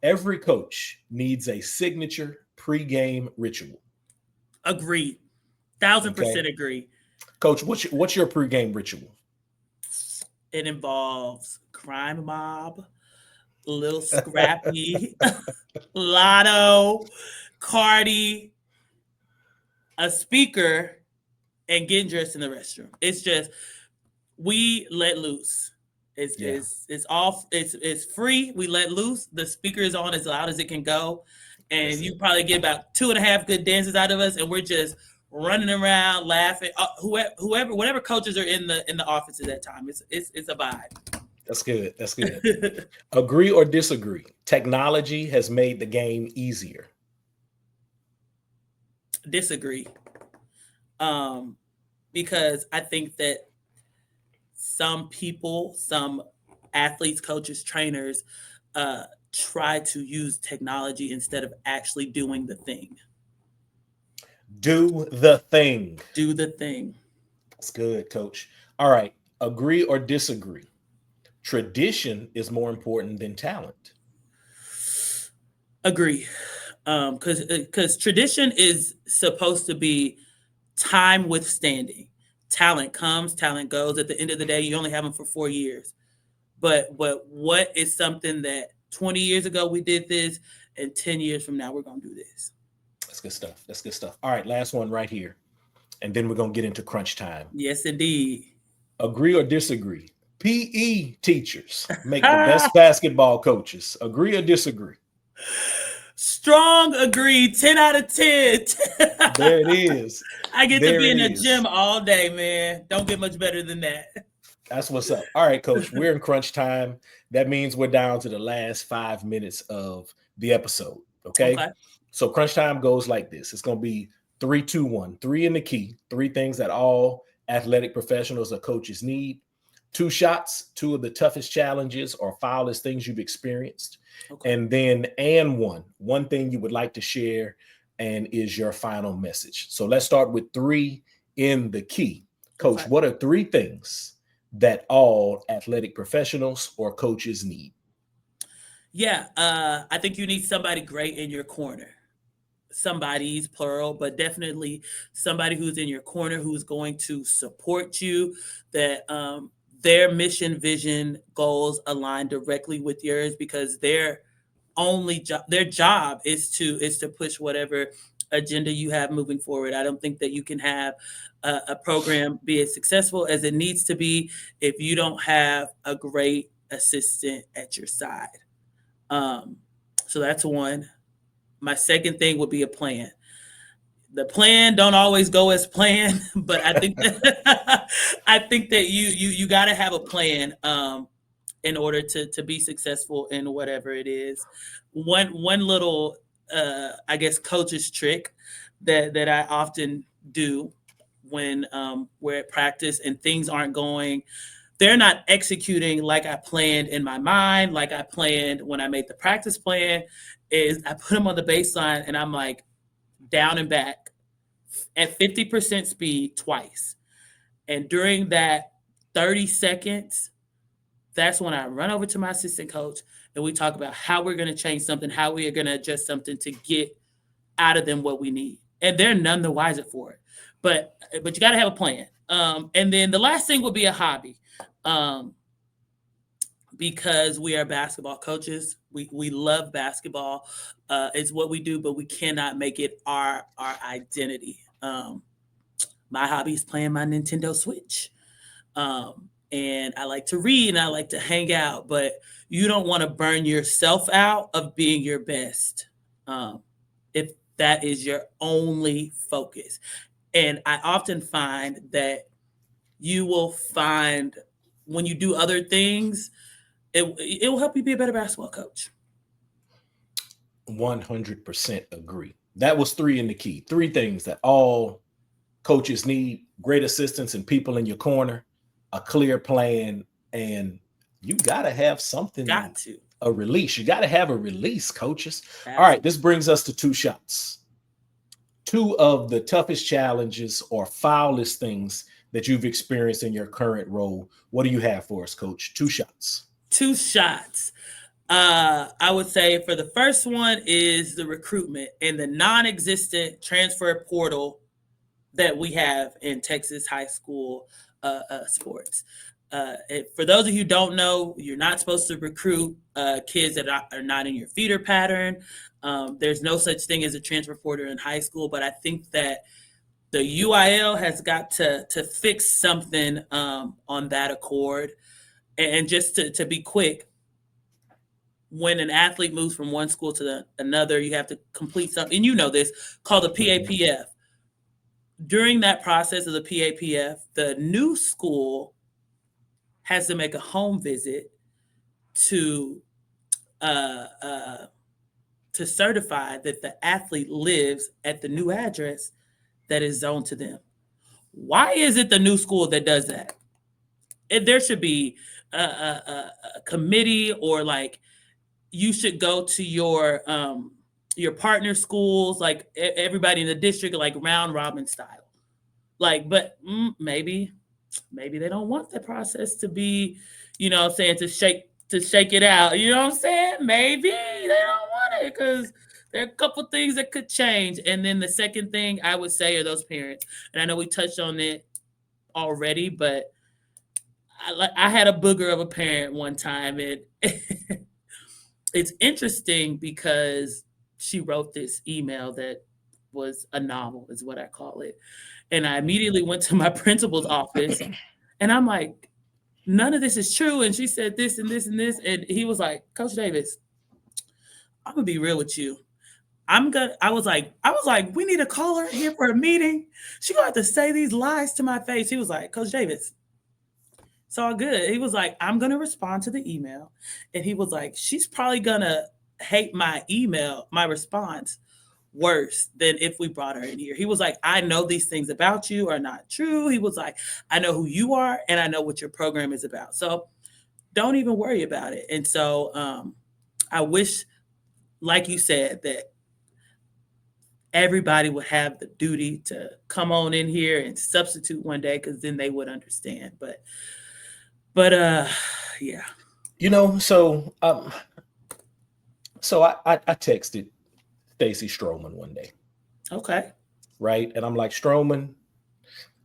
Every coach needs a signature pregame ritual. Agreed. 1000% agree. Coach, what's your pregame ritual? It involves Crime Mob, Little Scrappy, Lotto, Cardi, a speaker, and getting dressed in the restroom. It's just we let loose. It's off. It's free. We let loose. The speaker is on as loud as it can go, and you probably get about 2.5 good dances out of us, and we're just running around laughing. Whatever coaches are in the office at that time, it's a vibe. That's good. Agree or disagree? Technology has made the game easier. Disagree. Because I think that some people, some athletes, coaches, trainers, try to use technology instead of actually doing the thing. Do the thing. Do the thing. That's good, Coach. All right. Agree or disagree? Tradition is more important than talent. Agree. Because tradition is supposed to be time withstanding. Talent comes, talent goes. At the end of the day, you only have them for 4 years. But what is something that 20 years ago we did this, and 10 years from now we're going to do this? That's good stuff. All right, last one right here. And then we're going to get into crunch time. Yes, indeed. Agree or disagree? PE teachers make the best basketball coaches. Agree or disagree? Strong agree. 10 out of 10. There it is. I get to be in the gym all day, man. Don't get much better than that. That's what's up. All right, Coach, we're in crunch time. That means we're down to the last 5 minutes of the episode. Okay. So crunch time goes like this. It's going to be 3, 2, 1. 3 in the key. 3 things that all athletic professionals or coaches need. 2 shots, 2 of the toughest challenges or foulest things you've experienced. And then one thing you would like to share and is your final message. So let's start with 3 in the key. Coach, what are 3 things that all athletic professionals or coaches need? Yeah, I think you need somebody great in your corner. Somebody's plural, but definitely somebody who's in your corner, who's going to support you, that their mission, vision, goals align directly with yours, because their job is to push whatever agenda you have moving forward. I don't think that you can have a program be as successful as it needs to be if you don't have a great assistant at your side. So that's one. My second thing would be a plan. The plan don't always go as planned, but I think that you got to have a plan in order to be successful in whatever it is. One little I guess coach's trick that I often do when we're at practice and things aren't going they're not executing like I planned in my mind, like I planned when I made the practice plan. Is I put them on the baseline and I'm like down and back at 50% speed twice. And during that 30 seconds, that's when I run over to my assistant coach and we talk about how we're going to change something, how we are going to adjust something to get out of them what we need. And they're none the wiser for it. But you got to have a plan. And then the last thing would be a hobby. Because we are basketball coaches. We love basketball. It's what we do, but we cannot make it our identity. My hobby is playing my Nintendo Switch. And I like to read and I like to hang out, but you don't want to burn yourself out of being your best if that is your only focus. And I often find that you will find when you do other things, it will help you be a better basketball coach. 100% agree. That was 3 in the key. 3 things that all coaches need: great assistants and people in your corner, a clear plan, and you got to have something. A release. You got to have a release, coaches. Absolutely. All right, this brings us to 2 shots. 2 of the toughest challenges or foulest things that you've experienced in your current role. What do you have for us, Coach? 2 shots. 2 shots. I would say for the first one is the recruitment and the non-existent transfer portal that we have in Texas high school sports. For those of you who don't know, you're not supposed to recruit kids that are not in your feeder pattern. There's no such thing as a transfer portal in high school, but I think that the UIL has got to fix something on that accord. And just to be quick, when an athlete moves from one school to another, you have to complete something, and you know this, called the PAPF. During that process of the PAPF, the new school has to make a home visit to certify that the athlete lives at the new address that is zoned to them. Why is it the new school that does that? There should be a committee, or like you should go to your partner schools, like everybody in the district, like round robin style. Like, but maybe they don't want the process to be, you know what I'm saying, to shake it out. You know what I'm saying? Maybe they don't want it because there are a couple things that could change. And then the second thing I would say are those parents. And I know we touched on it already, but I had a booger of a parent one time, and it's interesting because she wrote this email that was a novel, is what I call it. And I immediately went to my principal's office, and I'm like, none of this is true. And she said this and this and this. And he was like, Coach Davis, I'm gonna be real with you. I was like, we need to call her here for a meeting. She gonna have to say these lies to my face. He was like, Coach Davis, it's all good. He was like, I'm going to respond to the email. And he was like, she's probably going to hate my response worse than if we brought her in here. He was like, I know these things about you are not true. He was like, I know who you are and I know what your program is about. So don't even worry about it. And so I wish, like you said, that everybody would have the duty to come on in here and substitute one day, because then they would understand. But yeah. You know, so I texted Stacey Stroman one day. Okay. Right. And I'm like, Stroman,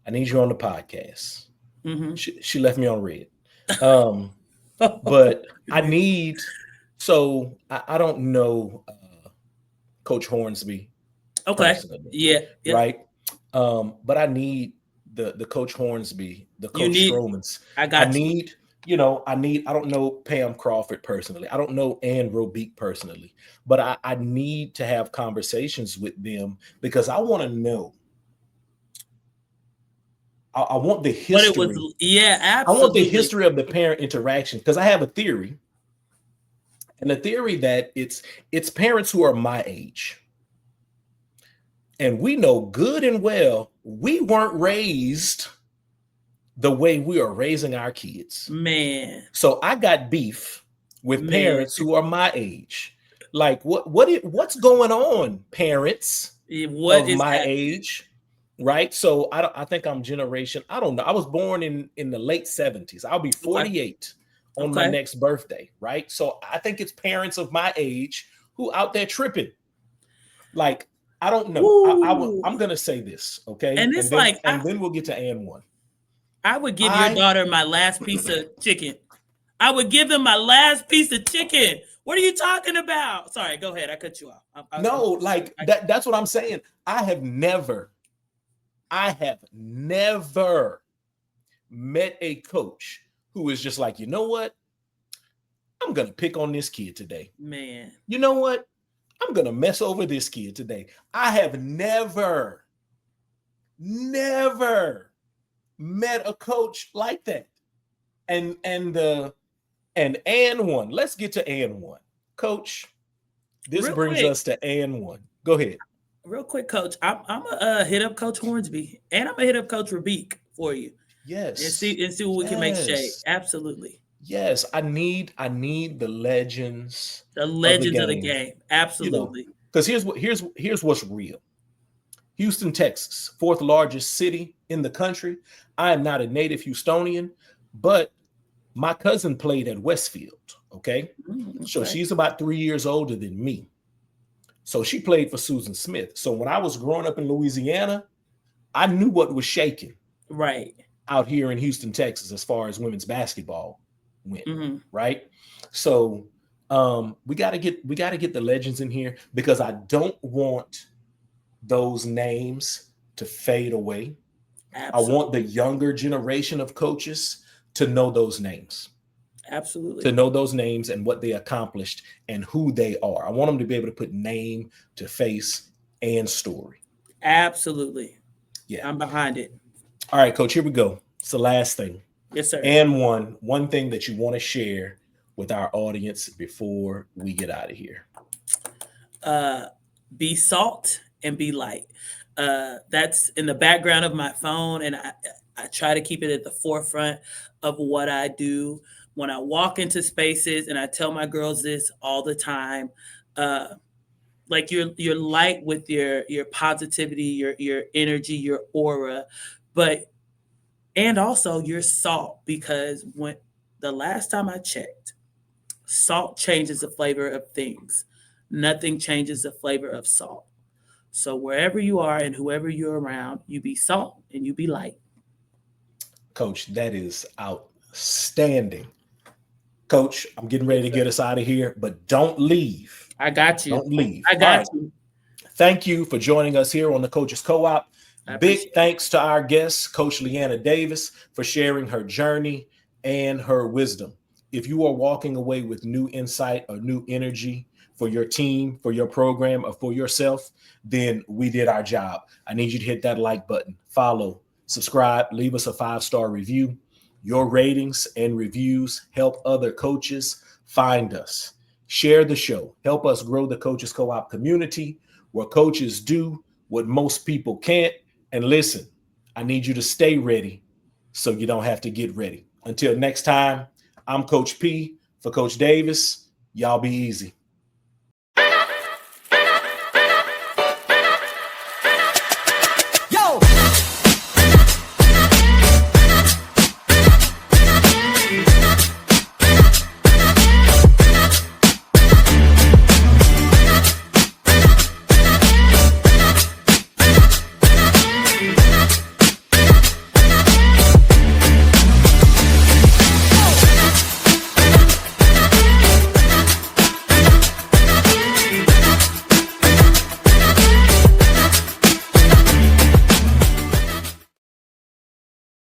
I need you on the podcast. Mm-hmm. She left me on red. But I need, so I don't know Coach Hornsby. Okay. Yeah. Right. But I need the Coach Hornsby, the Coach Stromans. I don't know Pam Crawford personally. I don't know Ann Robeek personally, but I need to have conversations with them because I want to know. I want the history. Absolutely. I want the history of the parent interaction, because I have a theory, and the theory that it's parents who are my age. And we know good and well we weren't raised the way we are raising our kids. Man. So I got beef with parents who are my age. Like what's going on, parents What of is my that? age? Right. So I think I'm generation. I don't know. I was born in the late 70s. I'll be 48 on my next birthday. Right. So I think it's parents of my age who out there tripping. Like, I don't know. I'm gonna say this, okay? And it's then we'll get to and one. I would give your daughter my last piece of chicken. I would give them my last piece of chicken. What are you talking about? Sorry, go ahead. I cut you off. That's what I'm saying. I have never met a coach who is just like, you know what? I'm gonna pick on this kid today. Man. You know what? I'm going to mess over this kid today. I have never met a coach like that. And one. Let's get to and one. Coach, this brings us to and one. Go ahead. Real quick, Coach. I'm gonna hit up Coach Hornsby and I'm gonna hit up Coach Rabeek for you. Yes. And see what we can make shade. Absolutely. Yes, I need the legends. The legends of the game. Absolutely. Because here's what's real. Houston, Texas, 4th largest city in the country. I am not a native Houstonian, but my cousin played at Westfield. Okay. So she's about 3 years older than me. So she played for Susan Smith. So when I was growing up in Louisiana, I knew what was shaking out here in Houston, Texas, as far as women's basketball went. Right. So we got to get the legends in here because I don't want those names to fade away. Absolutely. I want the younger generation of coaches to know those names. Absolutely. To know those names and what they accomplished and who they are. I want them to be able to put name to face and story. Absolutely. Yeah. I'm behind it. All right, Coach, here we go. It's the last thing. Yes, sir. And one thing that you want to share with our audience before we get out of here. Be salt and be light. That's in the background of my phone, and I try to keep it at the forefront of what I do when I walk into spaces, and I tell my girls this all the time. Like you're light with your positivity, your energy, your aura, and also your salt, because when the last time I checked, salt changes the flavor of things. Nothing changes the flavor of salt. So wherever you are and whoever you're around, you be salt and you be light. Coach, that is outstanding. Coach, I'm getting ready to get us out of here, but don't leave. I got you. Don't leave. I got you. Thank you for joining us here on the Coaches Co-op. Big thanks to our guest, Coach Leanna Davis, for sharing her journey and her wisdom. If you are walking away with new insight or new energy for your team, for your program, or for yourself, then we did our job. I need you to hit that like button, follow, subscribe, leave us a 5-star review. Your ratings and reviews help other coaches find us. Share the show. Help us grow the Coaches Co-op community where coaches do what most people can't. And listen, I need you to stay ready so you don't have to get ready. Until next time, I'm Coach P for Coach Davis. Y'all be easy.